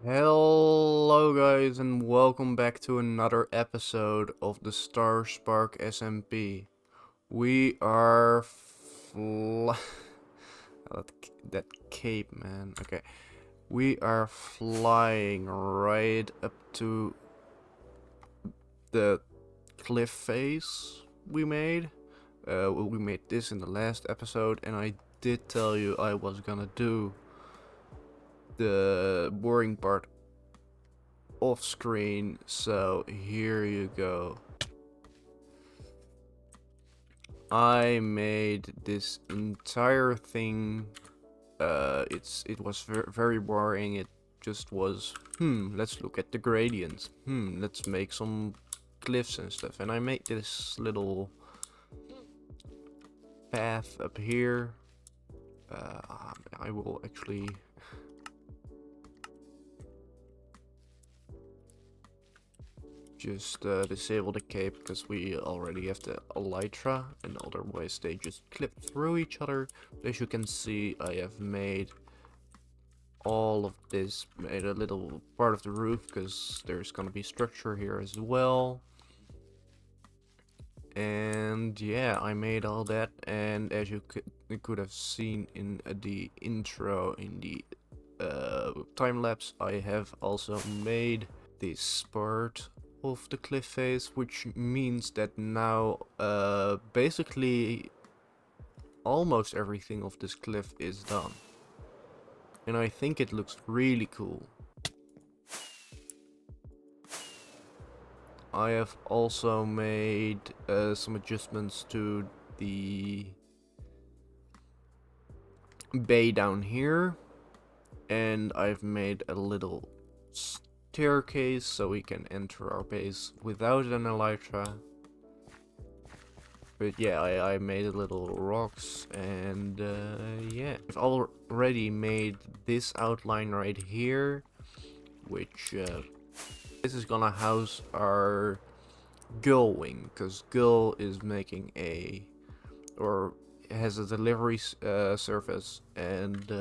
Hello guys and welcome back to another episode of the Star Spark SMP. We are that, that cape, man. Okay. We are flying right up to the cliff face we made. We made this in the last episode, and I did tell you I was gonna do the boring part off screen, so here you go. I made this entire thing. It was very boring. It just was, let's look at the gradients. Let's make some cliffs and stuff. And I made this little path up here. I will actually just disable the cape because we already have the elytra, and otherwise they just clip through each other. As you can see, I have made all of this, made a little part of the roof because there's gonna be structure here as well. And yeah, I made all that, and as you could have seen in the intro, in the time lapse, I have also made this part of the cliff face, which means that now basically almost everything of this cliff is done, and I think it looks really cool. I have also made some adjustments to the bay down here, and I've made a little staircase so we can enter our base without an elytra. But yeah, I made a little rocks, and yeah, I've already made this outline right here, which this is gonna house our Gull wing, because Gull is making or has a delivery service, and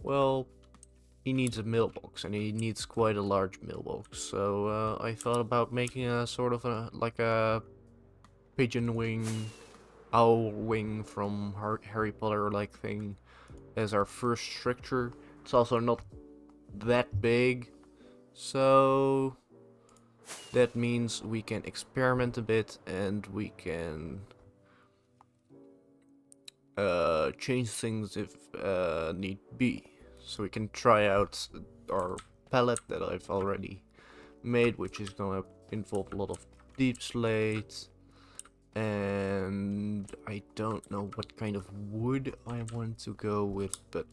well, he needs a mailbox, and he needs quite a large mailbox. So I thought about making a sort of like a pigeon wing, owl wing from Harry Potter like thing as our first structure. It's also not that big, so that means we can experiment a bit, and we can change things if need be. So we can try out our palette that I've already made, which is gonna involve a lot of deep slate, and I don't know what kind of wood I want to go with, but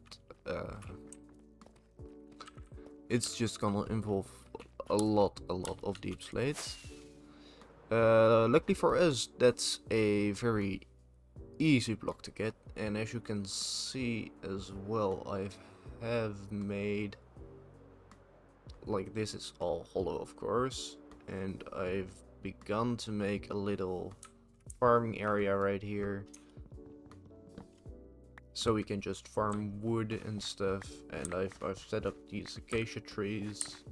it's just gonna involve a lot of deep slates. Luckily for us, that's a very easy block to get, and as you can see as well, I have made, like, this is all hollow of course, and I've begun to make a little farming area right here so we can just farm wood and stuff. And I've set up these acacia trees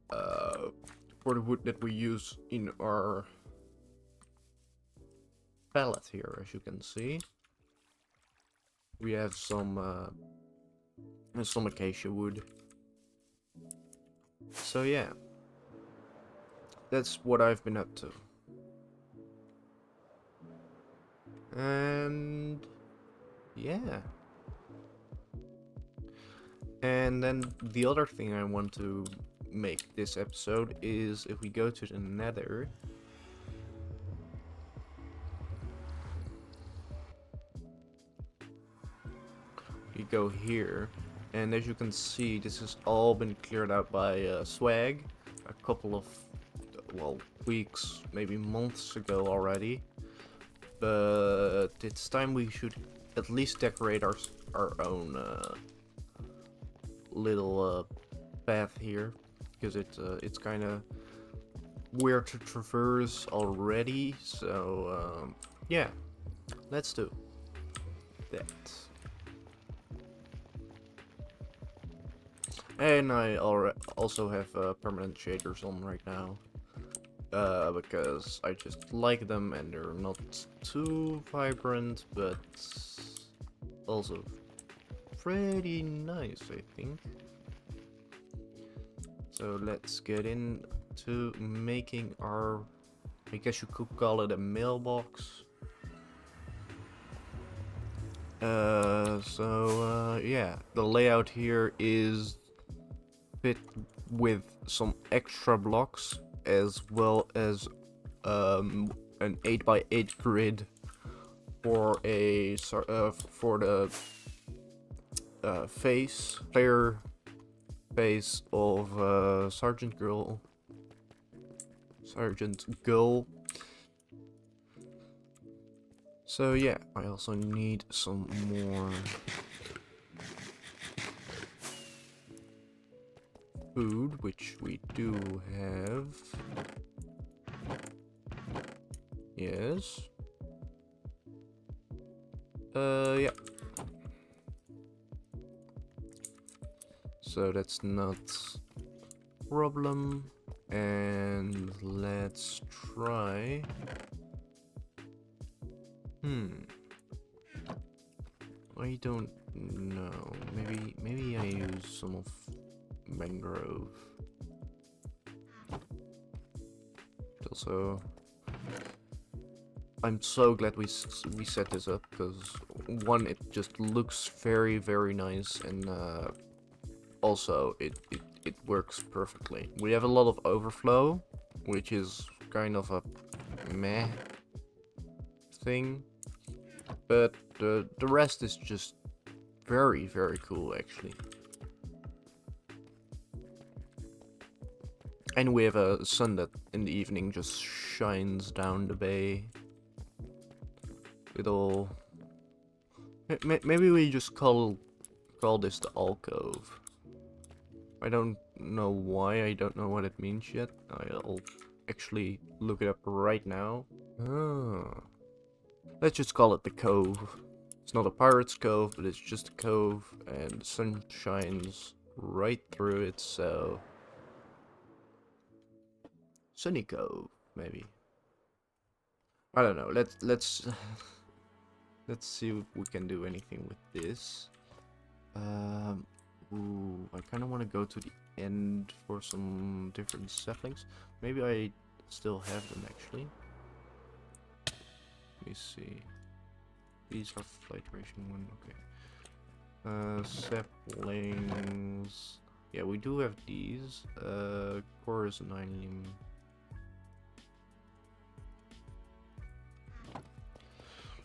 for the wood that we use in our palette here. As you can see, we have some acacia wood. So yeah, that's what I've been up to. And yeah, and then the other thing I want to make this episode is, if we go to the nether, you go here, and as you can see, this has all been cleared out by Swag a couple of, well, weeks, maybe months ago already. But it's time we should at least decorate our own little path here, because it's kind of weird to traverse already. So yeah, let's do that. And I also have permanent shaders on right now. Because I just like them and they're not too vibrant, but also pretty nice, I think. So let's get into making our, I guess you could call it a mailbox. Yeah, the layout here is fit with some extra blocks as well as an 8x8 grid for the player face of Sergeant Girl. So yeah, I also need some more food, which we do have. Yes. Yeah. So that's not a problem. And let's try. I don't know. Maybe I use some of mangrove. Also, I'm so glad we set this up, because one, it just looks very nice, and also it works perfectly. We have a lot of overflow, which is kind of a meh thing, but the rest is just very cool actually. And we have a sun that in the evening just shines down the bay. With all, maybe we just call this the alcove. I don't know why. I don't know what it means yet. I'll actually look it up right now. Let's just call it the cove. It's not a pirate's cove, but it's just a cove, and the sun shines right through it, so Sunny Cove, maybe. I don't know. Let's let's see if we can do anything with this. Ooh, I kind of want to go to the end for some different saplings. Maybe I still have them actually. Let me see. These are flight duration 1. Okay. Saplings. Yeah, we do have these. Chorus 9.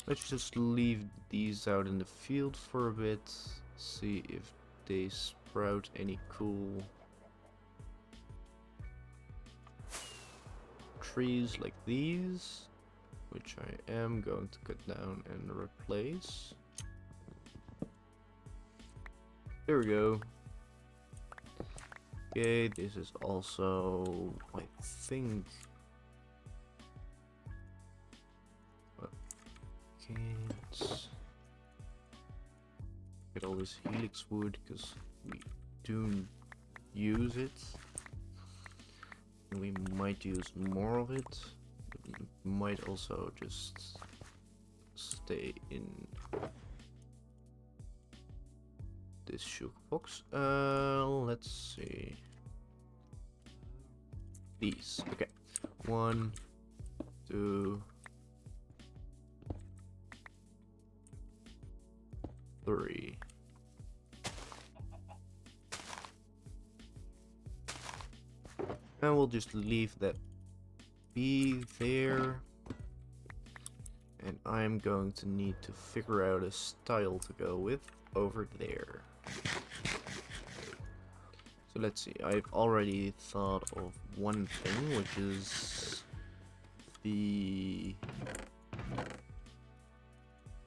Let's just leave these out in the field for a bit. See if they sprout any cool trees like these, which I am going to cut down and replace. There we go. Okay, this is also, I think, can't get all this helix wood because we do use it, and we might use more of it. It might also just stay in this shook box. Let's see. These. Okay. 1, 2, 3. And we'll just leave that be there. And I'm going to need to figure out a style to go with over there. So let's see, I've already thought of one thing, which is the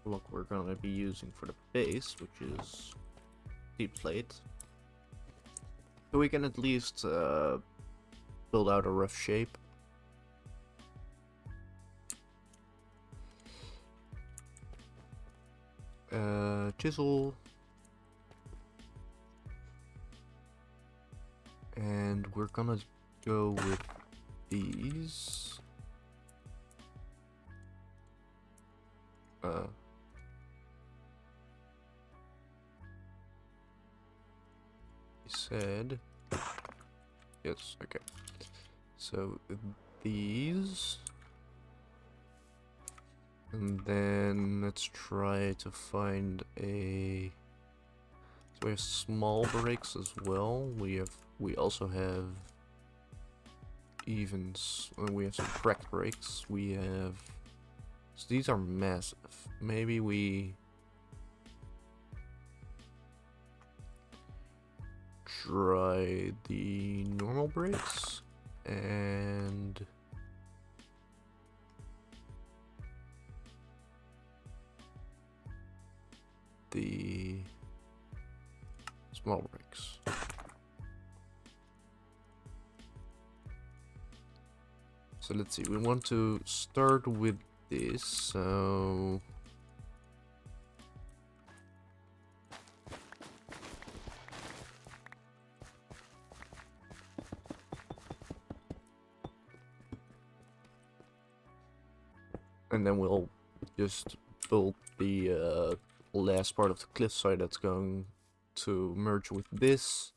block we're gonna be using for the base, which is the plate. So we can at least build out a rough shape. Chisel. And we're gonna go with these. He said, yes, okay. So these. And then let's try to find a. So we have small breaks as well. We also have we have some cracked breaks. We have. So these are massive. Maybe we try the normal breaks and the small breaks. So let's see, we want to start with this, so and then we'll just build the last part of the cliffside that's going to merge with this.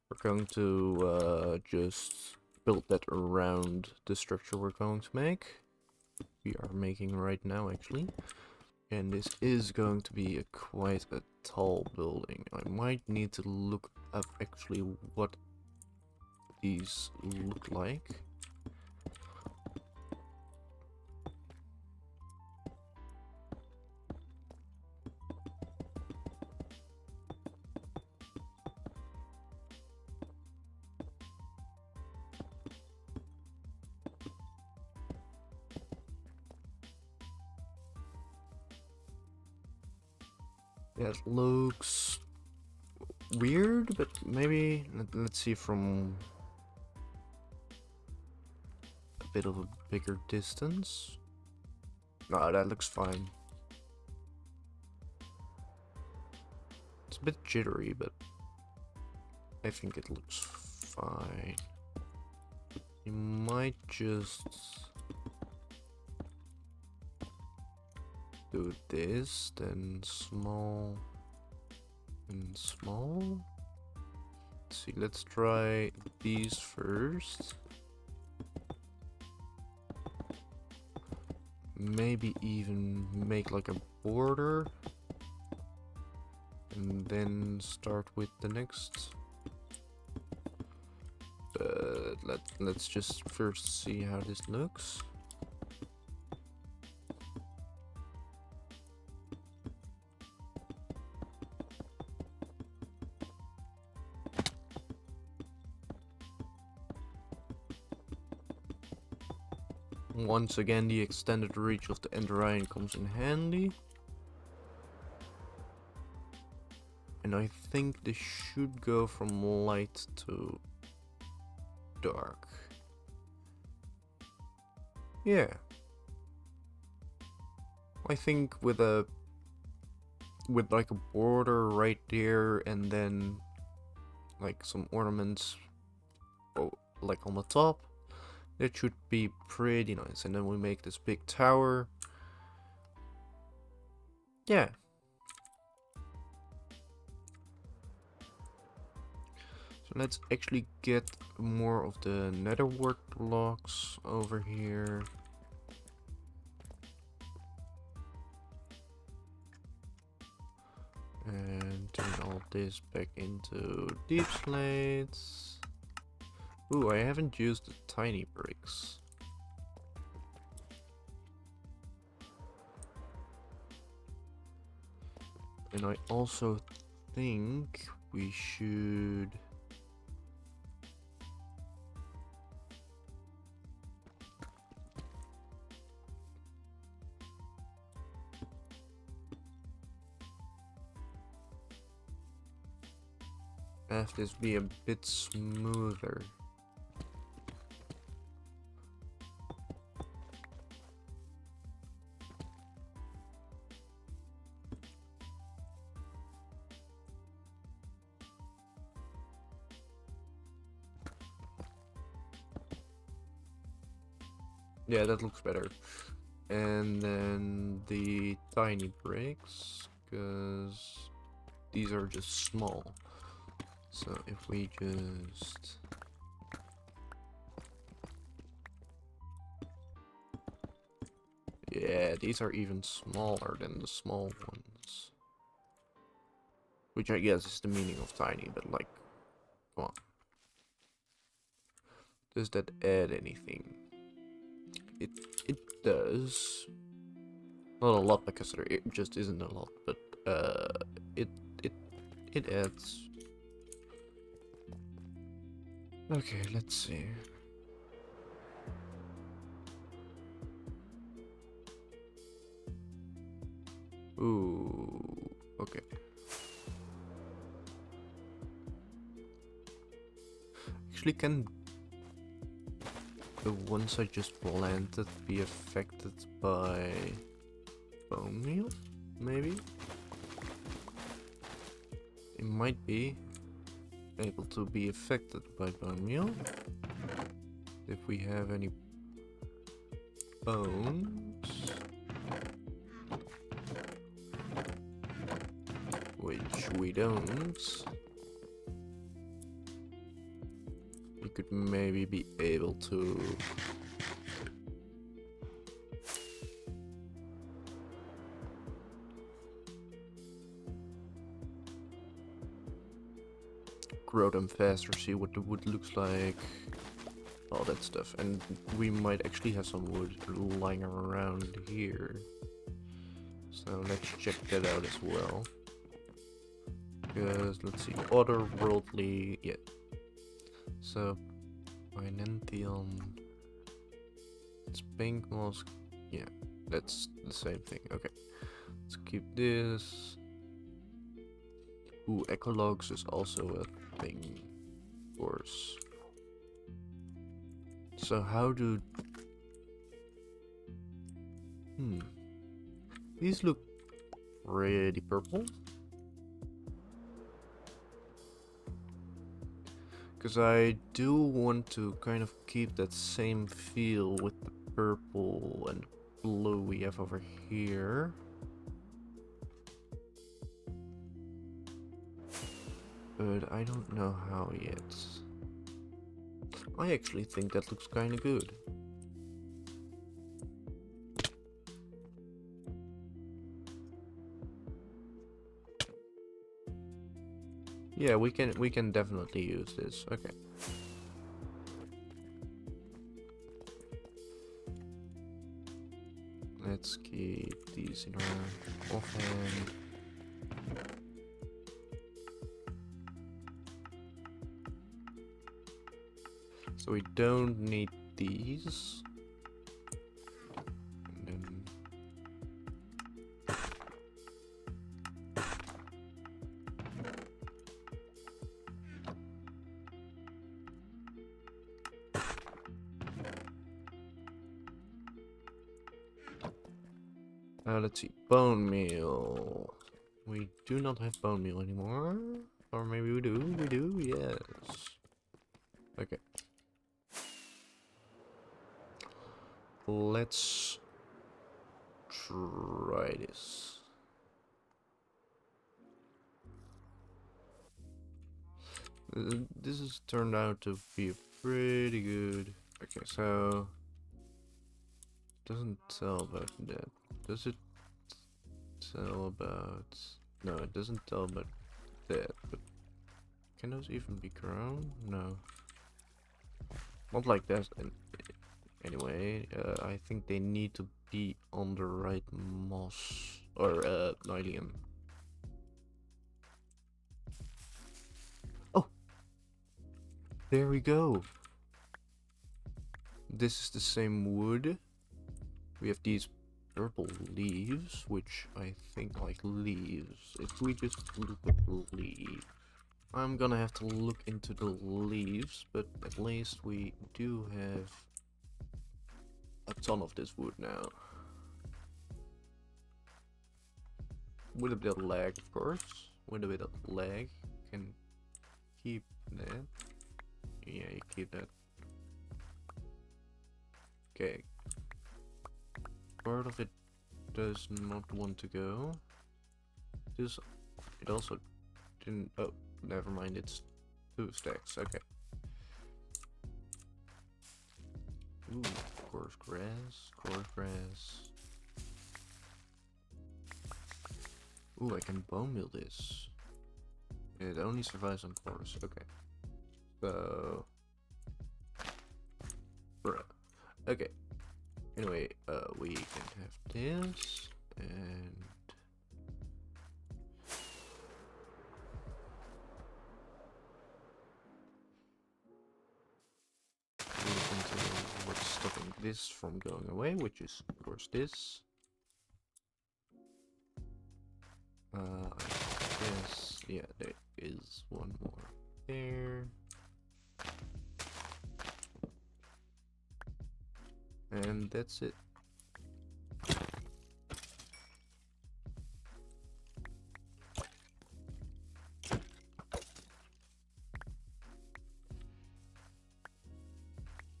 We're going to just build that around the structure we're going to make. We are making right now, actually. And this is going to be quite a tall building. I might need to look up actually what these look like. Yeah, it looks weird, but maybe let's see from a bit of a bigger distance. No, that looks fine. It's a bit jittery, but I think it looks fine. You might just do this, then small and small. Let's see, let's try these first. Maybe even make like a border. And then start with the next. But let's just first see how this looks. Once again, the extended reach of the Endorian comes in handy. And I think this should go from light to dark. Yeah. I think with like a border right there and then like some ornaments like on the top, that should be pretty nice. And then we make this big tower. Yeah. So let's actually get more of the netherwork blocks over here. And turn all this back into deep slates. Ooh, I haven't used the tiny bricks. And I also think we should have this be a bit smoother. Yeah, that looks better. And then the tiny bricks, because these are just small. So if we just... Yeah, these are even smaller than the small ones. Which I guess is the meaning of tiny, but like, come on. Does that add anything? It does. Not a lot because there just isn't a lot, but it it adds. Okay, let's see. Ooh, okay. Actually, can the ones I just planted be affected by bone meal? Maybe? It might be able to be affected by bone meal. If we have any bones. Which we don't. You could maybe be able to grow them faster, see what the wood looks like, all that stuff. And we might actually have some wood lying around here. So let's check that out as well. Because let's see, otherworldly, yeah. So Vinentium, it's pink moss, yeah, that's the same thing. Okay, let's keep this. Ooh, ecologs is also a thing, of course. So how do... These look pretty purple. Because I do want to kind of keep that same feel with the purple and blue we have over here. But I don't know how yet. I actually think that looks kind of good. Yeah, we can definitely use this. Okay. Let's keep these in our offhand. So we don't need these. And then let's see, bone meal. We do not have bone meal anymore. Or maybe we do. We do, yes. Okay. Let's try this. This has turned out to be pretty good. Okay, so doesn't tell about that. Does it tell about... No, it doesn't tell about that, but can those even be grown? No. Not like that. Anyway, I think they need to be on the right moss or Nylium. Oh, there we go. This is the same wood. We have these purple leaves, which I think like leaves. If we just look at the leaf, I'm gonna have to look into the leaves, but at least we do have a ton of this wood now. With a bit of lag, of course. With a bit of lag, can keep that. Yeah, you keep that. Okay, part of it does not want to go. This, it also didn't, oh, never mind, it's 2 stacks, okay. Ooh, coarse grass. Ooh, I can bone meal this. It only survives on coarse, okay. So... bruh. Okay. Anyway, we can have this, and... move into what's stopping this from going away, which is, of course, this. I guess, yeah, there is one more there. And that's it.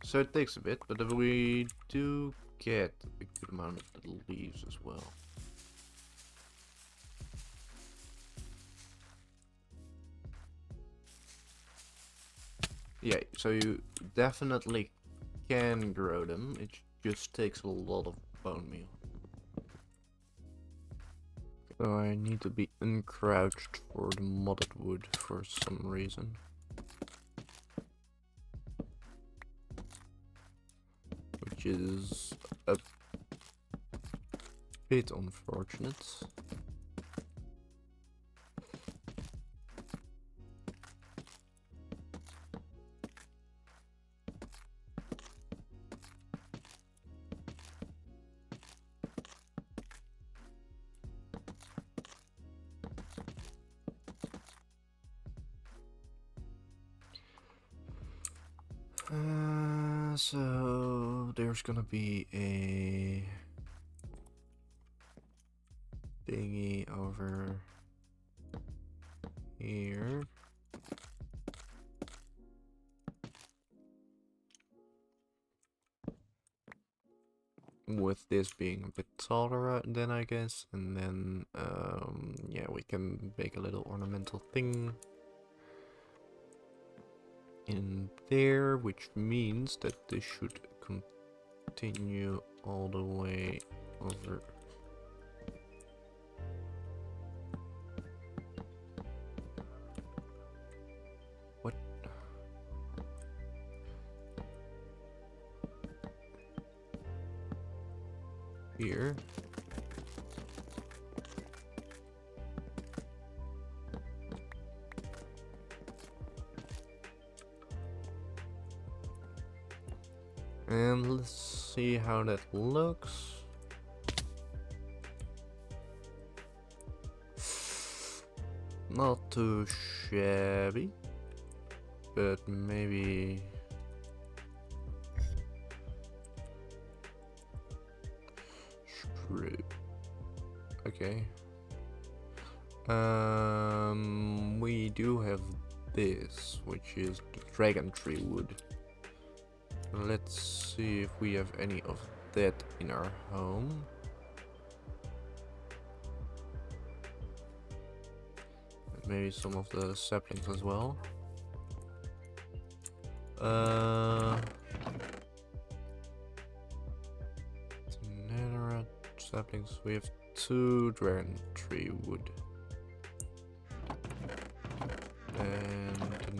So it takes a bit, but we do get a good amount of little leaves as well. Yeah, so you definitely can grow them, it just takes a lot of bone meal. So I need to be uncrouched for the modded wood for some reason. Which is a bit unfortunate. So there's gonna be a thingy over here. With this being a bit taller than I guess, and then yeah, we can make a little ornamental thing in there, which means that this should continue all the way over. What? Here. And let's see how that looks. Not too shabby, but maybe screw. Okay. We do have this, which is the dragon tree wood. Let's see if we have any of that in our home. And maybe some of the saplings as well. Netherite saplings. We have 2 dragon tree wood. And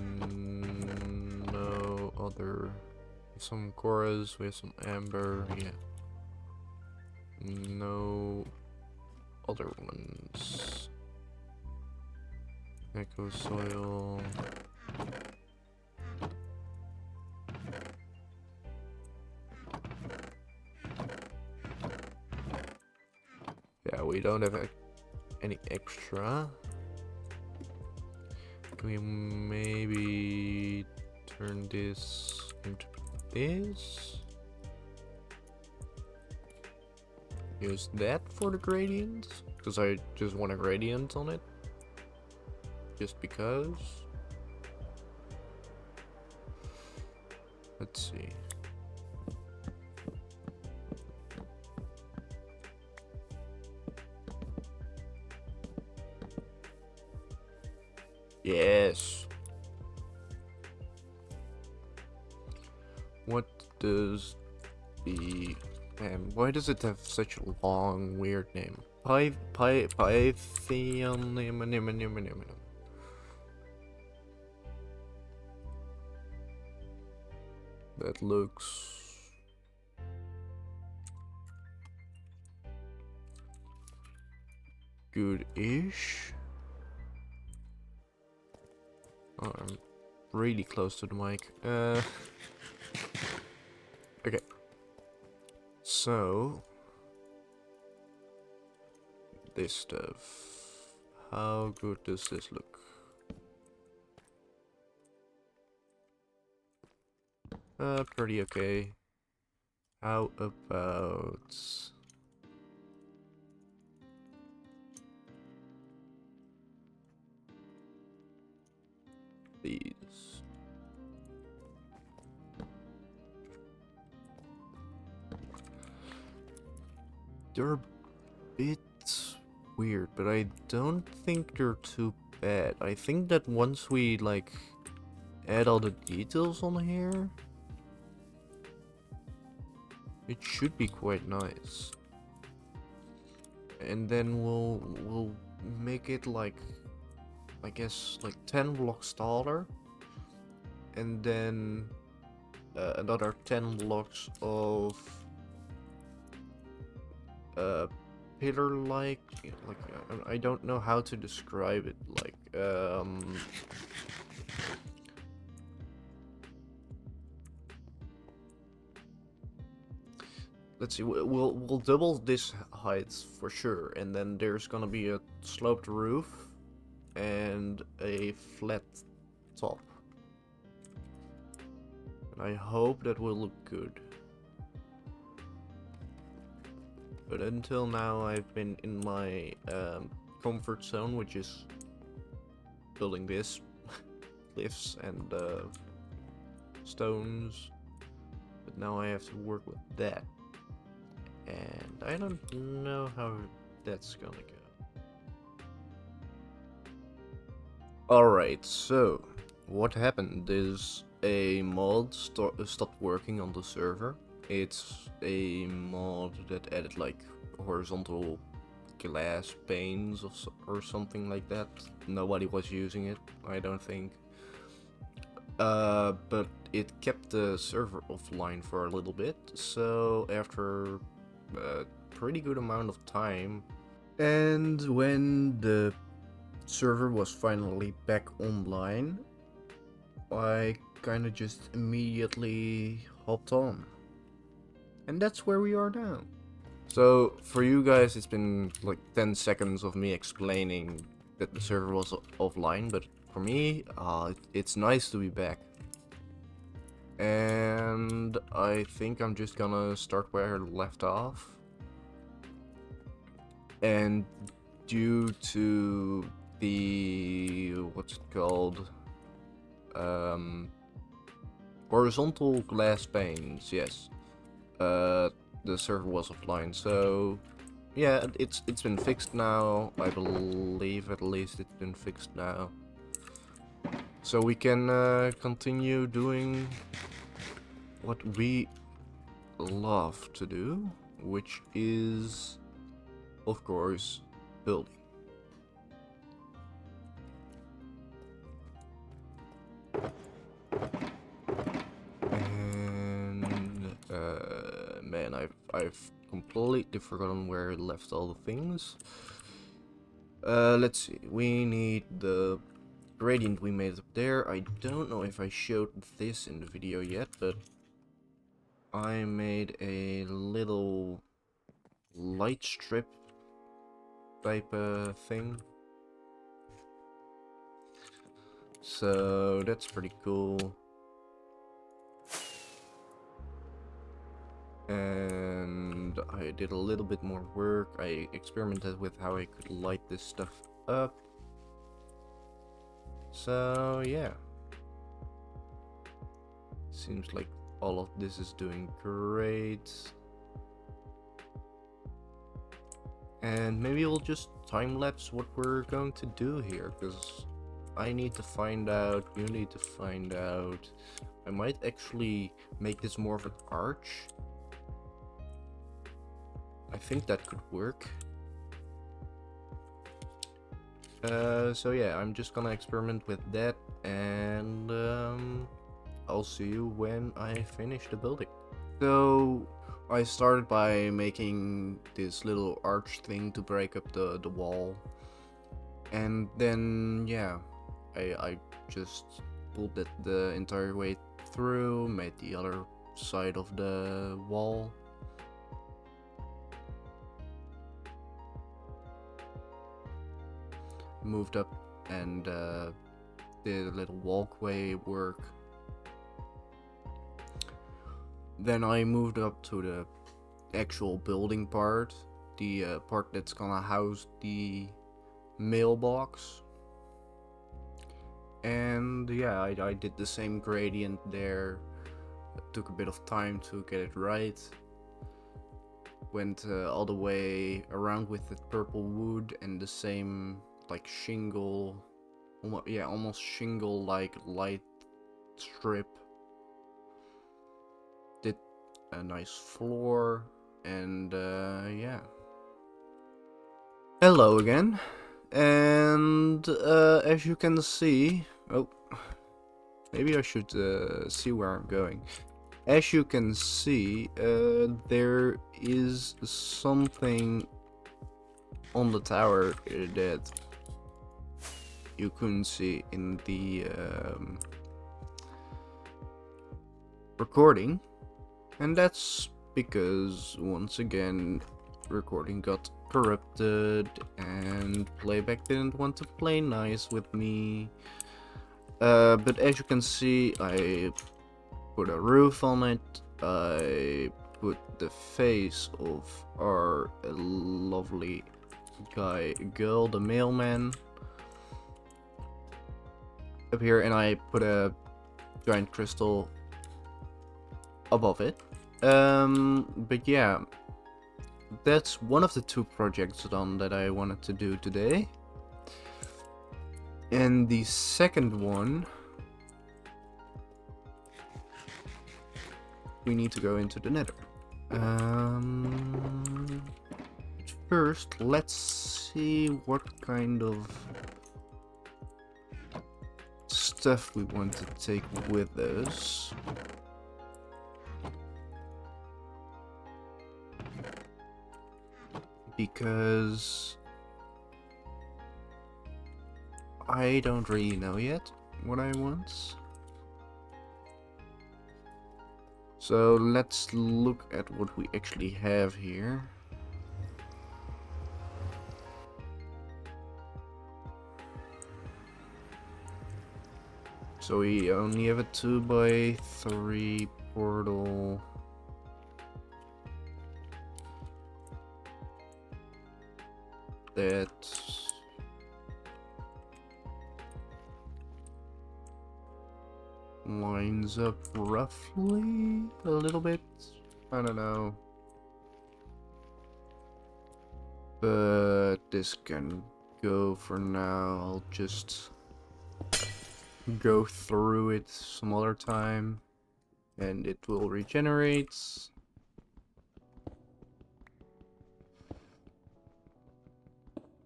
no other. Some chorus, we have some amber, yeah. No other ones. Echo soil. Yeah, we don't have any extra. Can we maybe turn this into this? Use that for the gradient, because I just want a gradient on it. Just because. Let's see. Yes. What does the... Man, why does it have such a long, weird name? Pythian... That looks... good-ish. Oh, I'm really close to the mic. Okay. So... this stuff. How good does this look? Pretty okay. How about... these? They're a bit weird, but I don't think they're too bad. I think that once we, like, add all the details on here, it should be quite nice. And then we'll make it like, I guess, like 10 blocks taller, and then another 10 blocks of pillar-like, I don't know how to describe it, like let's see, we'll double this height for sure, and then there's gonna be a sloped roof and a flat top. And I hope that will look good. But until now I've been in my comfort zone, which is building this, cliffs and stones. But now I have to work with that. And I don't know how that's gonna go. Alright, so what happened is a mod stopped working on the server. It's a mod that added like horizontal glass panes or something like that. Nobody was using it, I don't think. But it kept the server offline for a little bit, so after a pretty good amount of time, and when the server was finally back online, I kinda just immediately hopped on. And that's where we are now. So, for you guys, it's been like 10 seconds of me explaining that the server was offline, but for me, it's nice to be back. And I think I'm just gonna start where I left off. And due to the, what's it called? Horizontal glass panes, yes. The server was offline, so yeah, it's been fixed now. I believe at least it's been fixed now, so we can continue doing what we love to do, which is, of course, building. Man, I've completely forgotten where I left all the things. Let's see. We need the gradient we made up there. I don't know if I showed this in the video yet, but I made a little light strip type thing. So that's pretty cool. And I did a little bit more work. I experimented with how I could light this stuff up. So yeah, seems like all of this is doing great. And maybe we'll just time-lapse what we're going to do here, because I need to find out, you need to find out. I might actually make this more of an arch. I think that could work. So yeah, I'm just gonna experiment with that, and I'll see you when I finish the building. So I started by making this little arch thing to break up the wall, and then yeah, I just pulled it the entire way through, made the other side of the wall. Moved up and did a little walkway work. Then I moved up to the actual building part, the part that's gonna house the mailbox. And yeah, I did the same gradient there. It took a bit of time to get it right. Went all the way around with the purple wood and the same like shingle, almost shingle like light strip. Did a nice floor, and yeah. Hello again, and as you can see, oh, maybe I should see where I'm going. As you can see, there is something on the tower that you couldn't see in the recording, and that's because once again recording got corrupted and playback didn't want to play nice with me. But as you can see, I put a roof on it. I put the face of our lovely girl, the mailman, up here, and I put a giant crystal above it. But yeah, that's one of the two projects done that I wanted to do today. And the second one, we need to go into the nether. First, let's see what kind of stuff we want to take with us. Because I don't really know yet what I want. So let's look at what we actually have here. So we only have a 2x3 portal. That lines up roughly a little bit. I don't know. But this can go for now. I'll just go through it some other time and it will regenerate.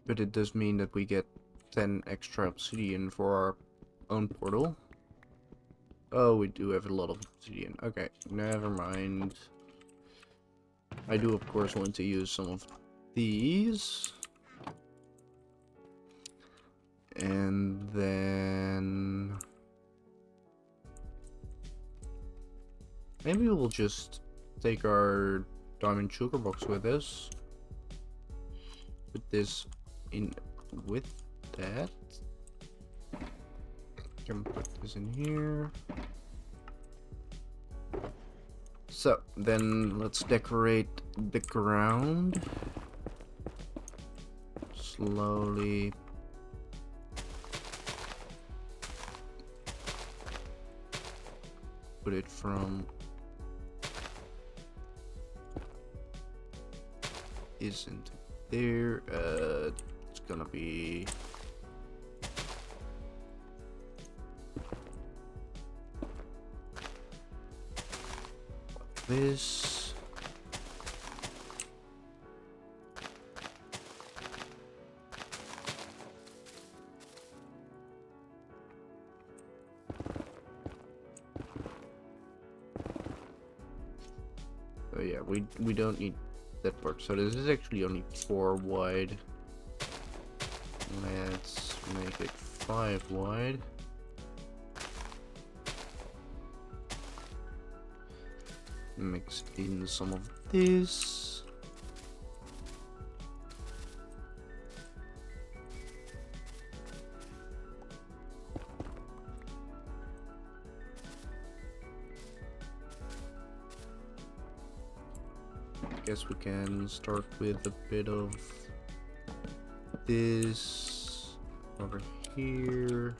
But it does mean that we get 10 extra obsidian for our own portal. Oh, we do have a lot of obsidian. Okay, never mind. I do, of course, want to use some of these. And then maybe we'll just take our diamond sugar box with us. Put this in with that. Can put this in here. So then let's decorate the ground slowly. Put it from isn't there. It's gonna be This. Oh yeah, we don't need that part. So this is actually only 4 wide. Let's make it 5 wide. Mix in some of this. Guess we can start with a bit of this over here.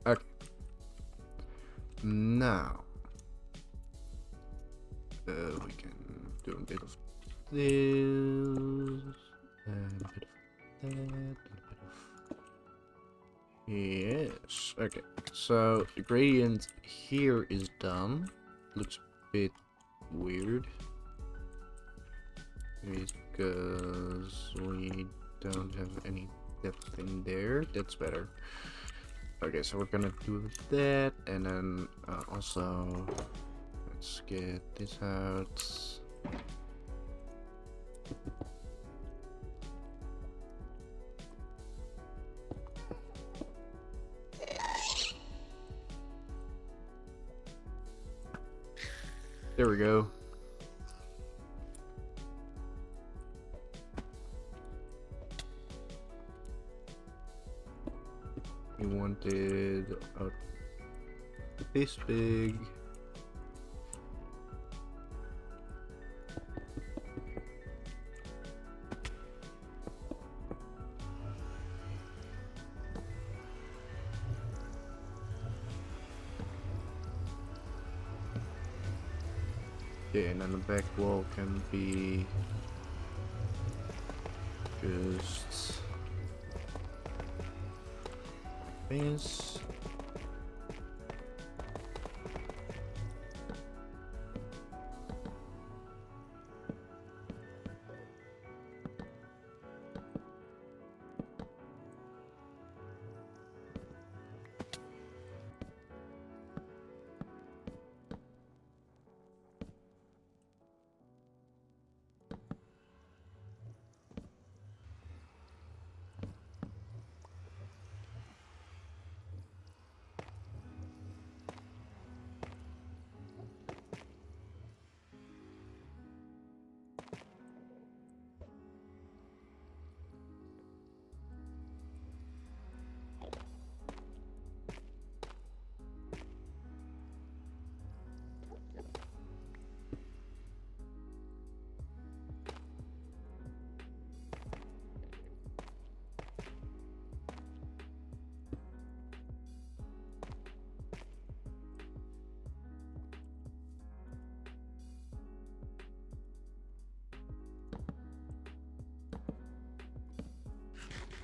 Okay. Now, we can do a bit of this, and a bit of that, and a bit of... Yes, okay. So, the gradient here is done. Looks a bit weird. Because we don't have any depth in there. That's better. Okay, so we're gonna do that, and then also let's get this out. There we go. We wanted out this big. Okay, and then the back wall can be just this.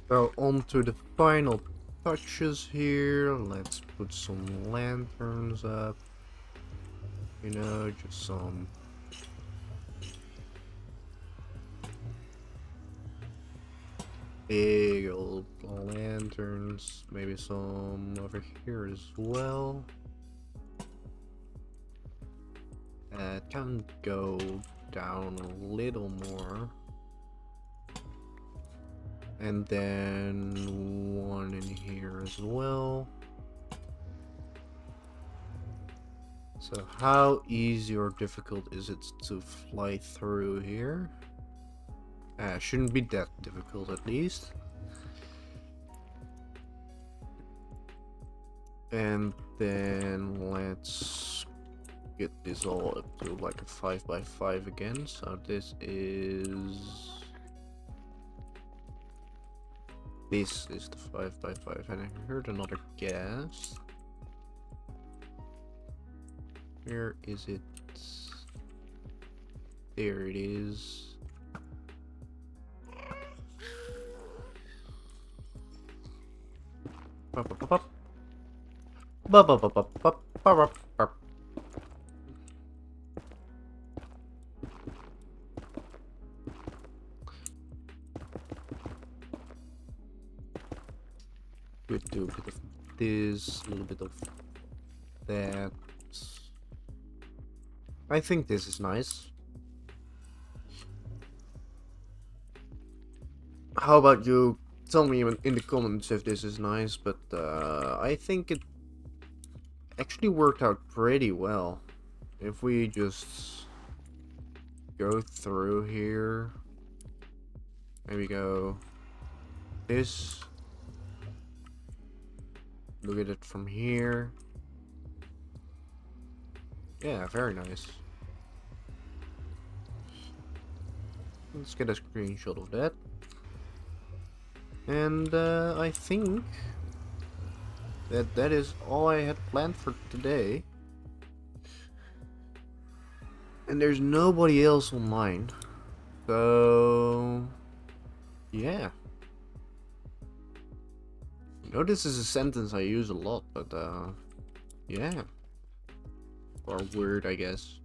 So on to the final touches here. Let's put some lanterns up. You know, just some big old lanterns. Maybe some over here as well. Can go down a little more. And then one in here as well. So how easy or difficult is it to fly through here? Shouldn't be that difficult at least. And then let's get this all up to like a 5x5 again. So this is the 5x5, and I heard another gas. Where is it? There it is. We'll do a bit of this, a little bit of that. I think this is nice. How about you? Tell me in the comments if this is nice, but I think it actually worked out pretty well. If we just go through here, maybe go this, look at it from here. Yeah, very nice. Let's get a screenshot of that. And I think that is all I had planned for today. And there's nobody else online. So yeah. I know this is a sentence I use a lot, but yeah. Or word, I guess.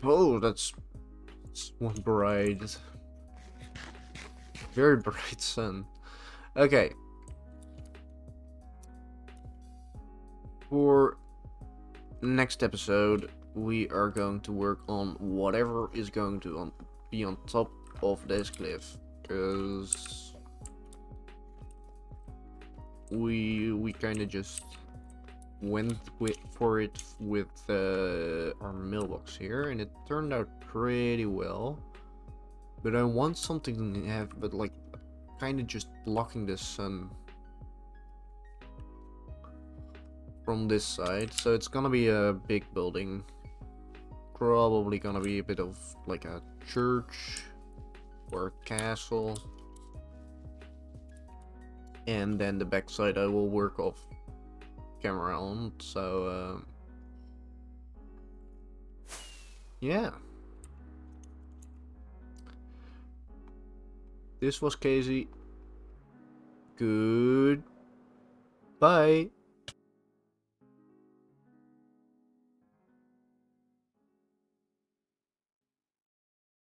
Oh, that's one bright. Very bright sun. Okay. For next episode, we are going to work on whatever is going to be on top of this cliff, because we kind of just went for it with our mailbox here, and it turned out pretty well. But I want something to have, but like, kind of just blocking the sun from this side. So it's gonna be a big building. Probably gonna be a bit of like a church or a castle. And then the backside I will work off camera on. So yeah. This was Casey. Goodbye.